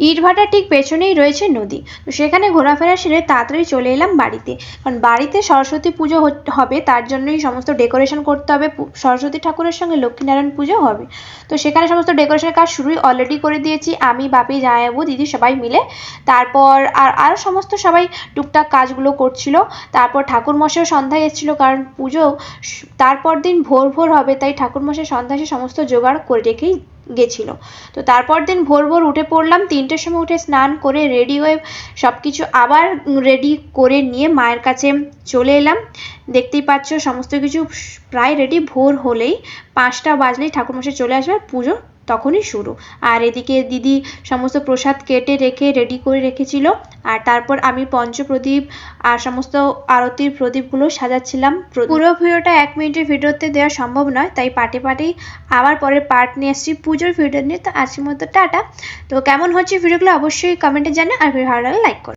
ইটভাটার ঠিক পেছনেই রয়েছে নদী। তো সেখানে ঘোরাফেরা সেরে তাড়াতাড়ি চলে এলাম বাড়িতে, কারণ বাড়িতে সরস্বতী পুজো হবে, তার জন্যই সমস্ত ডেকোরেশন করতে হবে। সরস্বতী ঠাকুরের সঙ্গে লক্ষ্মীনারায়ণ পুজো হবে, তো সেখানে সমস্ত ডেকোরেশনের কাজ শুরুই অলরেডি করে দিয়েছি আমি, বাপি, জামাইবাবু, দিদি সবাই মিলে। তারপর আরও সমস্ত সবাই টুকটাক কাজগুলো করছিল। তারপর ঠাকুরমশাইও সন্ধ্যায় এসেছিলো, কারণ পুজো তারপর দিন ভোর ভোর হবে, তাই ঠাকুরমশাই সন্ধ্যায় সমস্ত জোগাড় করে রেখেই গেছিল। তো তারপর দিন ভোর ভোর উঠে পড়লাম, 3টের সময় উঠে স্নান করে রেডি হয়ে সব কিছু আবার রেডি করে নিয়ে মায়ের কাছে চলে এলাম। দেখতেই পাচ্ছ সমস্ত কিছু প্রায় রেডি। ভোর হলেই 5টা বাজলেই ঠাকুরমশাই চলে আসবে, পুজো তখনই শুরু। আর এদিকে দিদি সমস্ত প্রসাদ কেটে রেখে রেডি করে রেখেছিল। আর তারপর আমি পঞ্চপ্রদীপ আর সমস্ত আরতির প্রদীপগুলো সাজাচ্ছিলাম। পুরো ভিডিওটা 1 মিনিটের ভিডিওতে দেওয়া সম্ভব নয়, তাই পার্টে পার্টেই আবার পরের পার্ট নিয়ে আসছি পুজোর ভিডিও নিয়ে। তো আজকের মতো টাটা। তো কেমন হচ্ছে ভিডিওগুলো অবশ্যই কমেন্টে জানান, আর ভিডিও ভালো লাগলে লাইক করুন।